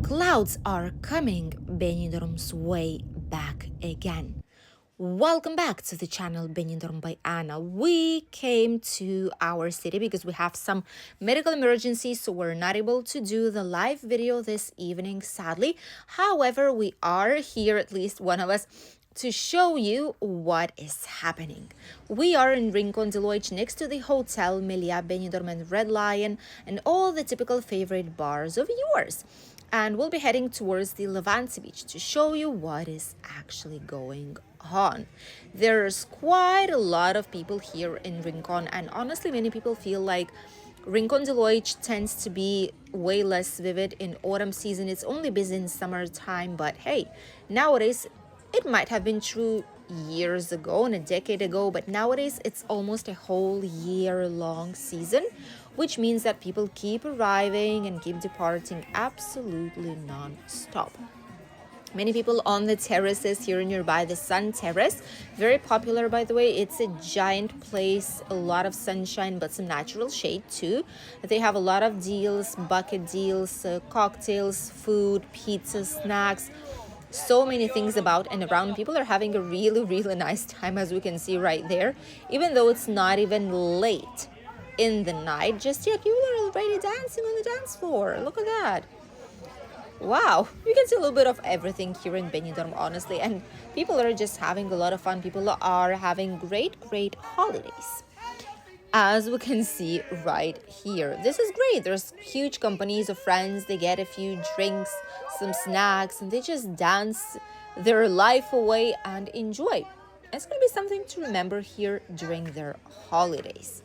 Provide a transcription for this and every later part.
Clouds are coming Benidorm's way back again. Welcome back to the channel Benidorm by Anna. We came to our city because we have some medical emergencies, so we're not able to do the live video this evening, sadly. However, we are here, at least one of us, to show you what is happening. We are in Rincon de Loix next to the Hotel Melia, Benidorm and Red Lion and all the typical favorite bars of yours. And we'll be heading towards the Levante beach to show you what is actually going on. There's quite a lot of people here in Rincon, and honestly many people feel like Rincon de Loix tends to be way less vivid in autumn season. It's only busy in summertime, but hey, nowadays it might have been true years ago and a decade ago, but nowadays it's almost a whole year-long season, which means that people keep arriving and keep departing absolutely non-stop. Many people on the terraces here nearby, the Sun Terrace, very popular by the way. It's a giant place, a lot of sunshine, but some natural shade too. They have a lot of deals, bucket deals, cocktails, food, pizza, snacks, so many things about and around. People are having a really nice time, as we can see right there, even though it's not even late in the night just yet. People are already dancing on the dance floor. Look at that. Wow, you can see a little bit of everything here in Benidorm, honestly, and people are just having a lot of fun. People are having great holidays, as we can see right here. This is great. There's huge companies of friends. They get a few drinks, some snacks, and they just dance their life away and enjoy. It's going to be something to remember here during their holidays.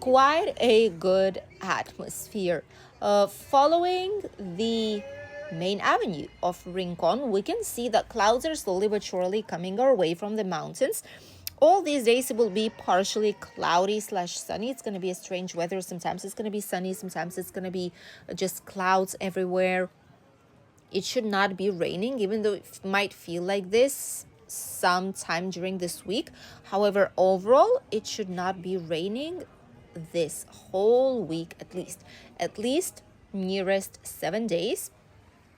Quite a good atmosphere. Following the main avenue of Rincon, we can see that clouds are slowly but surely coming our way from the mountains. All these days it will be partially cloudy / sunny. It's going to be a strange weather. Sometimes it's going to be sunny, sometimes it's going to be just clouds everywhere. It should not be raining, even though it might feel like this sometime during this week. However, overall it should not be raining this whole week, at least nearest 7 days.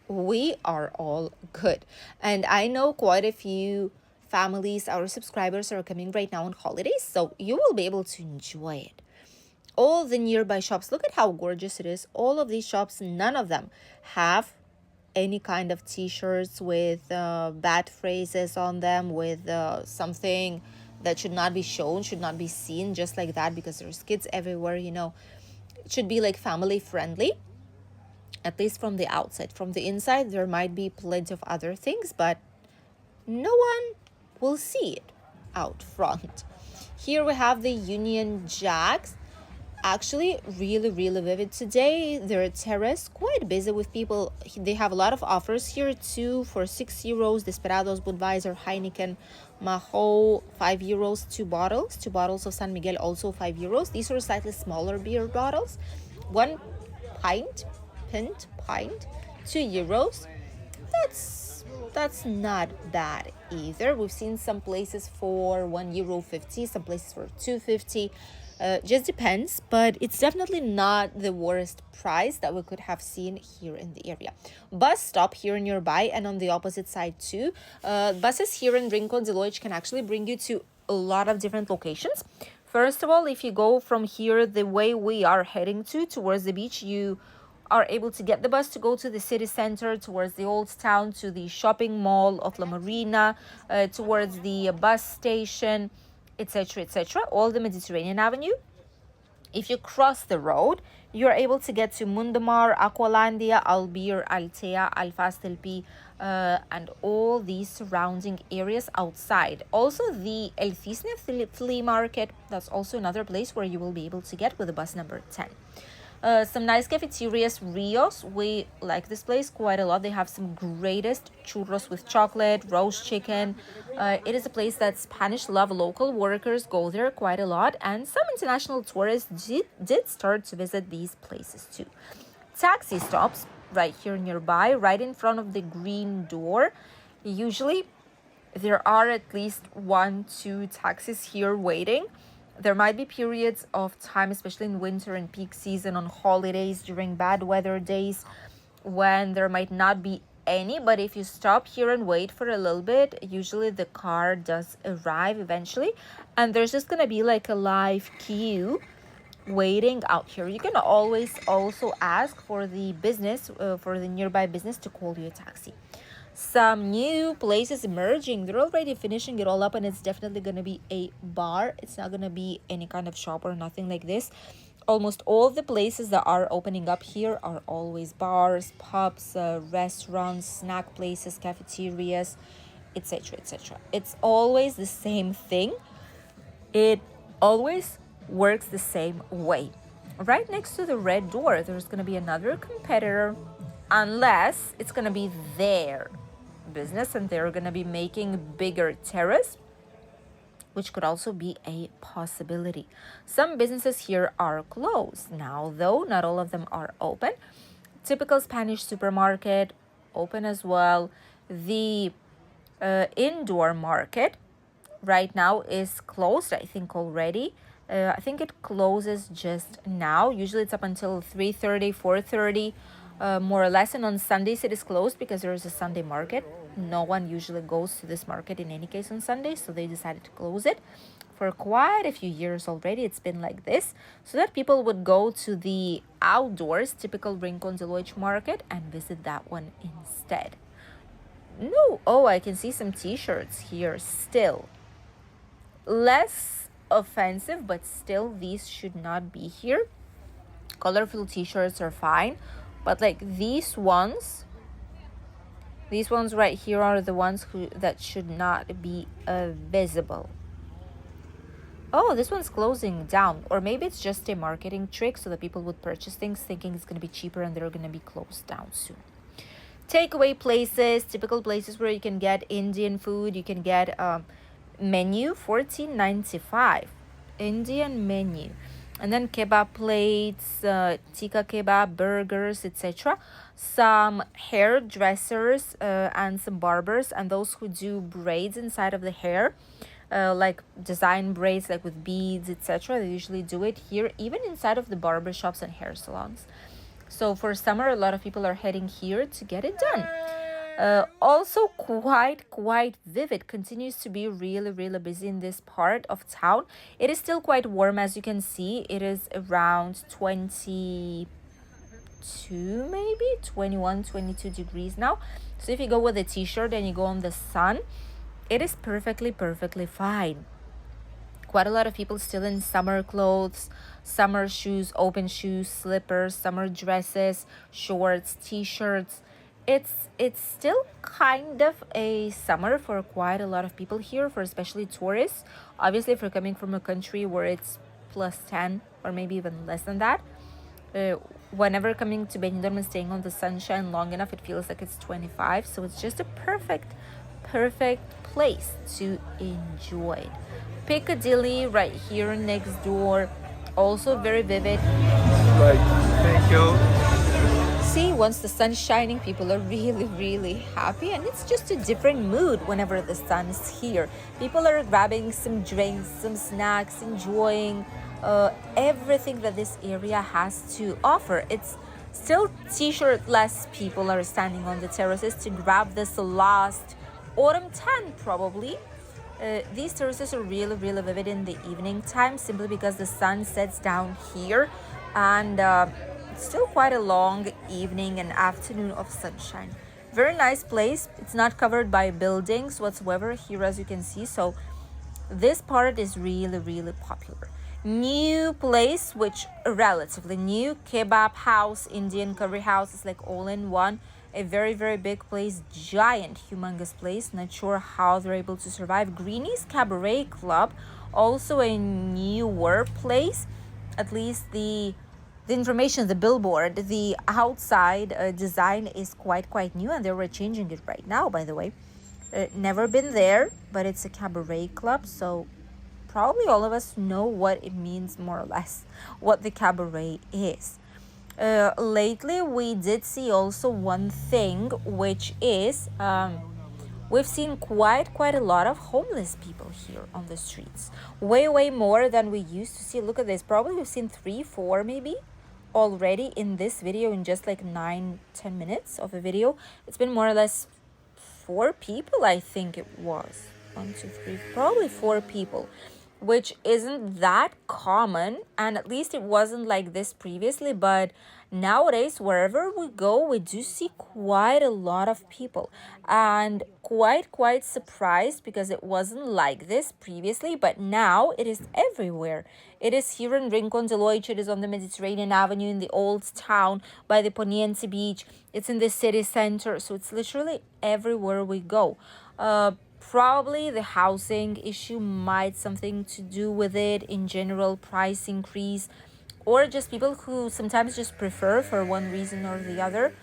We are all good. And I know quite a few families, our subscribers, are coming right now on holidays, so you will be able to enjoy it. All the nearby shops, look at how gorgeous it is. All of these shops, none of them have any kind of t-shirts with bad phrases on them, with something that should not be shown, should not be seen, just like that, because there's kids everywhere. It should be like family friendly, at least from the outside. From the inside, there might be plenty of other things, but no one will see it out front. Here we have the Union Jacks. Actually, really vivid today. Their terrace quite busy with people. They have a lot of offers here too. For €6, Desperados, Budweiser, Heineken, Maho, €5, two bottles of San Miguel, also €5. These are slightly smaller beer bottles. One pint, €2. That's not bad either. We've seen some places for €1.50, some places for €2.50. Just depends, but it's definitely not the worst price that we could have seen here in the area. Bus stop here nearby, and on the opposite side too. Buses here in Rincon de Loix can actually bring you to a lot of different locations. First of all, if you go from here the way we are heading towards the beach, you are able to get the bus to go to the city center, towards the old town, to the shopping mall of La Marina, towards the bus station, etc. All the Mediterranean Avenue. If you cross the road, you're able to get to Mundamar, Aqualandia, Albir, Altea, Alfastelpi, and all these surrounding areas outside. Also, the El Cisne flea market, that's also another place where you will be able to get with the bus number 10. Some nice cafeterias, Rios. We like this place quite a lot. They have some greatest churros with chocolate, roast chicken. It is a place that Spanish love. Local workers go there quite a lot, and some international tourists did start to visit these places too. Taxi stops right here nearby, right in front of the green door. Usually there are at least 1-2 taxis here waiting. There might be periods of time, especially in winter and peak season, on holidays, during bad weather days, when there might not be any, but if you stop here and wait for a little bit, usually the car does arrive eventually, and there's just gonna be like a live queue waiting out here. You can always also ask for the business, for the nearby business to call you a taxi. Some new places emerging. They're already finishing it all up, and it's definitely going to be a bar. It's not going to be any kind of shop or nothing like this. Almost all the places that are opening up here are always bars, pubs, restaurants, snack places, cafeterias, etc., etc. It's always the same thing. It always works the same way. Right next to the red door, there's going to be another competitor, unless it's going to be their business and they're going to be making bigger terrace, which could also be a possibility. Some businesses here are closed now, though not all of them are open. Typical Spanish supermarket open as well. The indoor market right now is closed, I think, already. I think it closes just now. Usually it's up until 3:30, 4:30, more or less. And on Sundays it is closed because there is a Sunday market. No one usually goes to this market in any case on Sundays, so they decided to close it. For quite a few years already, it's been like this, so that people would go to the outdoors, typical Rincon de Loix market, and visit that one instead. No, oh, I can see some t-shirts here still. Less offensive, but still these should not be here. Colorful t-shirts are fine, but like these ones right here are the ones that should not be visible. Oh, this one's closing down, or maybe it's just a marketing trick so that people would purchase things thinking it's going to be cheaper and they're going to be closed down soon. Takeaway places, typical places where you can get Indian food. You can get menu $14.95, Indian menu, and then kebab plates, tikka kebab, burgers, etc. Some hairdressers and some barbers, and those who do braids inside of the hair, like design braids, like with beads, etc. They usually do it here, even inside of the barber shops and hair salons. So for summer, a lot of people are heading here to get it done. Also quite vivid, continues to be really busy in this part of town. It is still quite warm, as you can see. It is around 22, maybe 21, 22 degrees now. So if you go with a t-shirt and you go on the sun, it is perfectly fine. Quite a lot of people still in summer clothes, summer shoes, open shoes, slippers, summer dresses, shorts, t-shirts. It's still kind of a summer for quite a lot of people here, for especially tourists. Obviously, if you're coming from a country where it's plus 10 or maybe even less than that, whenever coming to Benidorm and staying on the sunshine long enough, it feels like it's 25. So it's just a perfect place to enjoy. Piccadilly right here next door, also very vivid. Thank you. See, once the sun's shining, people are really happy, and it's just a different mood whenever the sun is here. People are grabbing some drinks, some snacks, enjoying everything that this area has to offer. It's still t-shirt-less people are standing on the terraces to grab this last autumn tan, probably. These terraces are really vivid in the evening time, simply because the sun sets down here, and it's still quite a long evening and afternoon of sunshine. Very nice place. It's not covered by buildings whatsoever here, as you can see, so this part is really popular. New place, which relatively new, kebab house, Indian curry house. It's like all in one. A very big place, giant, humongous place. Not sure how they're able to survive. Greenie's Cabaret Club, also a newer place. At least the information, the billboard, the outside design is quite new, and they were changing it right now, by the way. Never been there, but it's a cabaret club, so probably all of us know what it means, more or less, what the cabaret is. Lately, we did see also one thing, which is we've seen quite a lot of homeless people here on the streets. Way more than we used to see. Look at this. Probably we've seen 3, 4 maybe already in this video, in just like 9-10 minutes of a video. It's been more or less 4 people, I think it was. 1, 2, 3, probably 4 people, which isn't that common, and at least it wasn't like this previously. But nowadays, wherever we go, we do see quite a lot of people, and quite surprised because it wasn't like this previously, but now it is everywhere. It is here in Rincon de Loix. It is on the Mediterranean Avenue in the old town by the Poniente Beach. It's in the city center, so it's literally everywhere we go. Probably the housing issue might something to do with it, in general price increase, or just people who sometimes just prefer, for one reason or the other,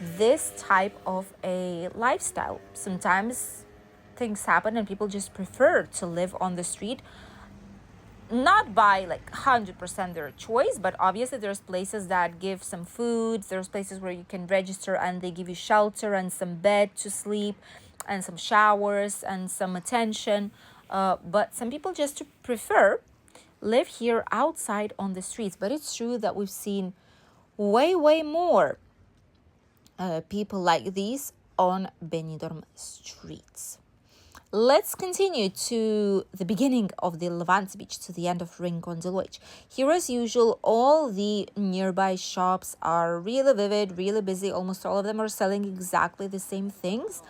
this type of a lifestyle. Sometimes things happen and people just prefer to live on the street, not by like 100% their choice, but obviously there's places that give some food, there's places where you can register and they give you shelter and some bed to sleep and some showers and some attention, but some people just prefer live here outside on the streets. But it's true that we've seen way more people like these on Benidorm streets. Let's continue to the beginning of the Levante beach, to the end of Rincon de Loix. Here, as usual, all the nearby shops are really vivid, really busy. Almost all of them are selling exactly the same things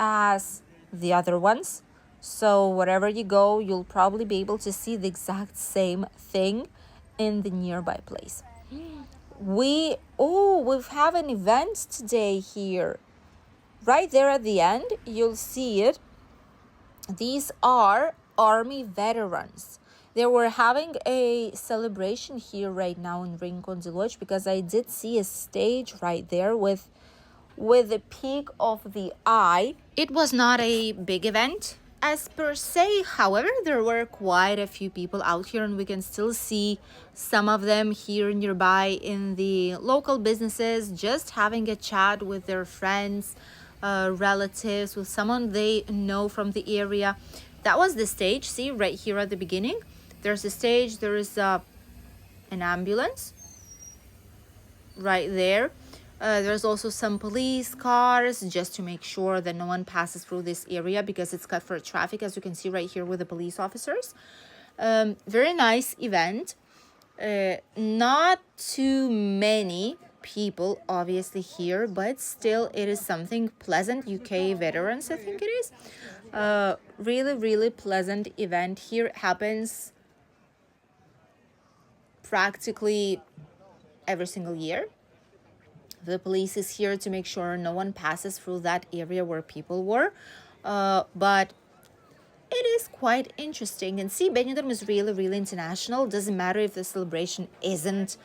as the other ones. So wherever you go, you'll probably be able to see the exact same thing in the nearby place. We have an event today here. Right there at the end, you'll see it. These are army veterans. They were having a celebration here right now in Rincon de Loix, because I did see a stage right there with the peak of the eye. It was not a big event as per se. However, there were quite a few people out here, and we can still see some of them here nearby in the local businesses, just having a chat with their friends, relatives, with someone they know from the area. That was the stage. See, right here at the beginning, there's a stage, there is an ambulance right there. There's also some police cars, just to make sure that no one passes through this area, because it's cut for traffic, as you can see right here with the police officers. Very nice event. Not too many people obviously here, but still it is something pleasant. UK veterans, I think it is. Really pleasant event here. It happens practically every single year. The police is here to make sure no one passes through that area where people were, but it is quite interesting. And see, Benidorm is really international. Doesn't matter if the celebration isn't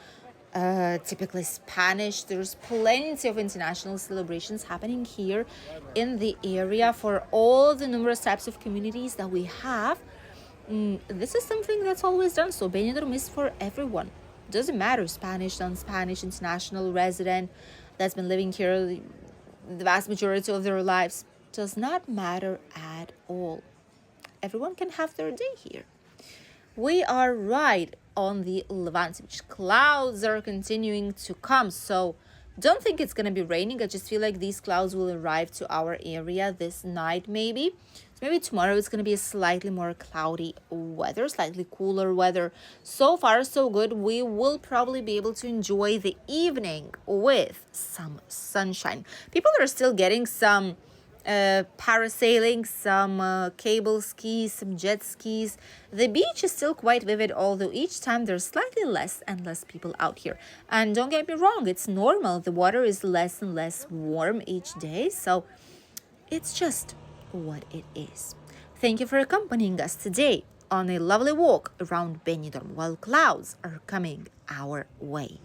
typically Spanish. There's plenty of international celebrations happening here in the area for all the numerous types of communities that we have. This is something that's always done. So Benidorm is for everyone. Doesn't matter, Spanish, non-Spanish, international, resident, that's been living here the vast majority of their lives. Does not matter at all. Everyone can have their day here. We are right on the Levante beach. Clouds are continuing to come, so don't think it's going to be raining. I just feel like these clouds will arrive to our area this night, maybe. So maybe tomorrow it's going to be a slightly more cloudy weather, slightly cooler weather. So far, so good. We will probably be able to enjoy the evening with some sunshine. People are still getting some parasailing, some cable skis, some jet skis. The beach is still quite vivid, although each time there's slightly less and less people out here. And don't get me wrong, it's normal. The water is less and less warm each day, so it's just what it is. Thank you for accompanying us today on a lovely walk around Benidorm while clouds are coming our way.